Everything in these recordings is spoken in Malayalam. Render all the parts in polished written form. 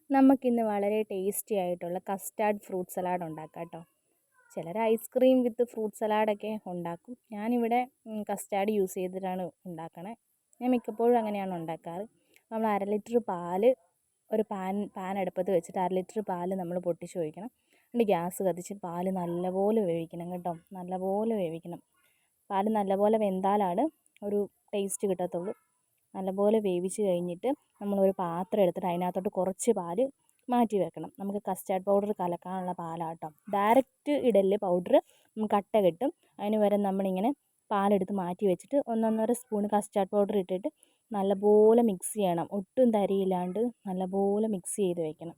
നമുക്കിന്ന് വളരെ ടേസ്റ്റി ആയിട്ടുള്ള കസ്റ്റാർഡ് ഫ്രൂട്ട് സലാഡ് ഉണ്ടാക്കാം കേട്ടോ. ചിലർ ഐസ്ക്രീം വിത്ത് ഫ്രൂട്ട് സലാഡൊക്കെ ഉണ്ടാക്കും. ഞാനിവിടെ കസ്റ്റാർഡ് യൂസ് ചെയ്തിട്ടാണ് ഉണ്ടാക്കണേ. ഞാൻ മിക്കപ്പോഴും അങ്ങനെയാണ് ഉണ്ടാക്കാറ്. നമ്മൾ 1/2 ലിറ്റർ പാല് ഒരു പാൻ അടുപ്പത്ത് വെച്ചിട്ട് 1/2 ലിറ്റർ പാല് നമ്മൾ പൊട്ടിച്ച് ഒഴിക്കണം. എന്നിട്ട് ഗ്യാസ് കത്തിച്ച് പാല് നല്ലപോലെ വേവിക്കണം കേട്ടോ. നല്ലപോലെ വേവിക്കണം. പാല് നല്ലപോലെ വെന്താലാണ് ഒരു ടേസ്റ്റ് കിട്ടത്തുള്ളൂ. നല്ലപോലെ വേവിച്ച് കഴിഞ്ഞിട്ട് നമ്മളൊരു പാത്രം എടുത്തിട്ട് അതിനകത്തോട്ട് കുറച്ച് പാല് മാറ്റി വെക്കണം. നമുക്ക് കസ്റ്റാർഡ് പൗഡർ കലക്കാനുള്ള പാലാട്ടോ. ഡയറക്റ്റ് ഇടല് പൗഡർ കട്ട കിട്ടും. അതിന് വരെ നമ്മളിങ്ങനെ പാലെടുത്ത് മാറ്റി വെച്ചിട്ട് 1-1.5 സ്പൂൺ കസ്റ്റാർഡ് പൗഡർ ഇട്ടിട്ട് നല്ലപോലെ മിക്സ് ചെയ്യണം. ഒട്ടും തരിയില്ലാണ്ട് നല്ലപോലെ മിക്സ് ചെയ്ത് വെക്കണം.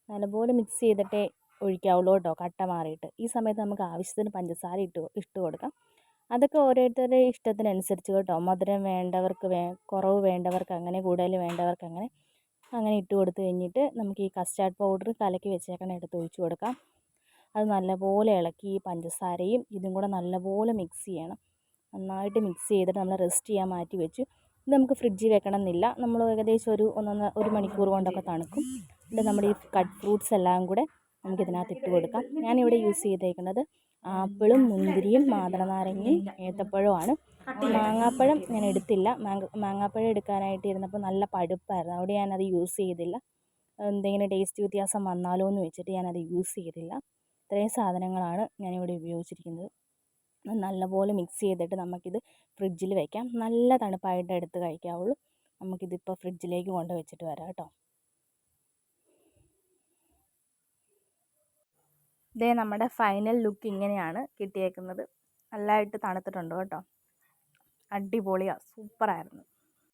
നല്ലപോലെ മിക്സ് ചെയ്തിട്ടേ ഒഴിക്കാവുള്ളൂ കേട്ടോ, കട്ട മാറിയിട്ട്. ഈ സമയത്ത് നമുക്ക് ആവശ്യത്തിന് പഞ്ചസാര ഇട്ട് കൊടുക്കാം. അതൊക്കെ ഓരോരുത്തരുടെ ഇഷ്ടത്തിനനുസരിച്ച് കേട്ടോ. മധുരം വേണ്ടവർക്ക് കുറവ് വേണ്ടവർക്ക് അങ്ങനെ, കൂടുതൽ വേണ്ടവർക്ക് അങ്ങനെ ഇട്ട് കൊടുത്തു കഴിഞ്ഞിട്ട് നമുക്ക് ഈ കസ്റ്റാർഡ് പൗഡർ കലക്കി വെച്ചേക്കണം എടുത്ത് ഒഴിച്ച് കൊടുക്കാം. അത് നല്ലപോലെ ഇളക്കി ഈ പഞ്ചസാരയും ഇതും കൂടെ നല്ലപോലെ മിക്സ് ചെയ്യണം. നന്നായിട്ട് മിക്സ് ചെയ്തിട്ട് നമ്മൾ റെസ്റ്റ് ചെയ്യാൻ മാറ്റി വെച്ചു. ഇത് നമുക്ക് ഫ്രിഡ്ജിൽ വെക്കണം എന്നില്ല. നമ്മൾ ഏകദേശം ഒരു മണിക്കൂർ കൊണ്ടൊക്കെ തണുക്കും. എന്നിട്ട് നമ്മുടെ ഈ കട്ട് ഫ്രൂട്ട്സ് എല്ലാം കൂടെ നമുക്കിതിനകത്ത് ഇട്ട് കൊടുക്കാം. ഞാനിവിടെ യൂസ് ചെയ്തേക്കുന്നത് ആപ്പിളും മുന്തിരിയും മാതളനാരങ്ങയും ഏത്തപ്പഴവുമാണ്. മാങ്ങാപ്പഴം ഞാൻ എടുത്തില്ല. മാങ്ങാപ്പഴം എടുക്കാനായിട്ട് ഇരുന്നപ്പോൾ നല്ല പഴുപ്പായിരുന്നു. അവിടെ ഞാനത് യൂസ് ചെയ്തില്ല. എന്തെങ്കിലും ടേസ്റ്റ് വ്യത്യാസം വന്നാലോ എന്ന് വെച്ചിട്ട് ഞാനത് യൂസ് ചെയ്തില്ല. ഇത്രയും സാധനങ്ങളാണ് ഞാനിവിടെ ഉപയോഗിച്ചിരിക്കുന്നത്. നല്ലപോലെ മിക്സ് ചെയ്തിട്ട് നമുക്കിത് ഫ്രിഡ്ജിൽ വയ്ക്കാം. നല്ല തണുപ്പായിട്ട് എടുത്ത് കഴിക്കാവുള്ളൂ. നമുക്കിതിപ്പോൾ ഫ്രിഡ്ജിലേക്ക് കൊണ്ട് വെച്ചിട്ട് വരാം കേട്ടോ. ഇതേ നമ്മുടെ ഫൈനൽ ലുക്ക് ഇങ്ങനെയാണ് കിട്ടിയേക്കുന്നത്. നല്ലതായിട്ട് തണുത്തിട്ടുണ്ട് കേട്ടോ. അടിപൊളിയാണ്, സൂപ്പറായിരുന്നു.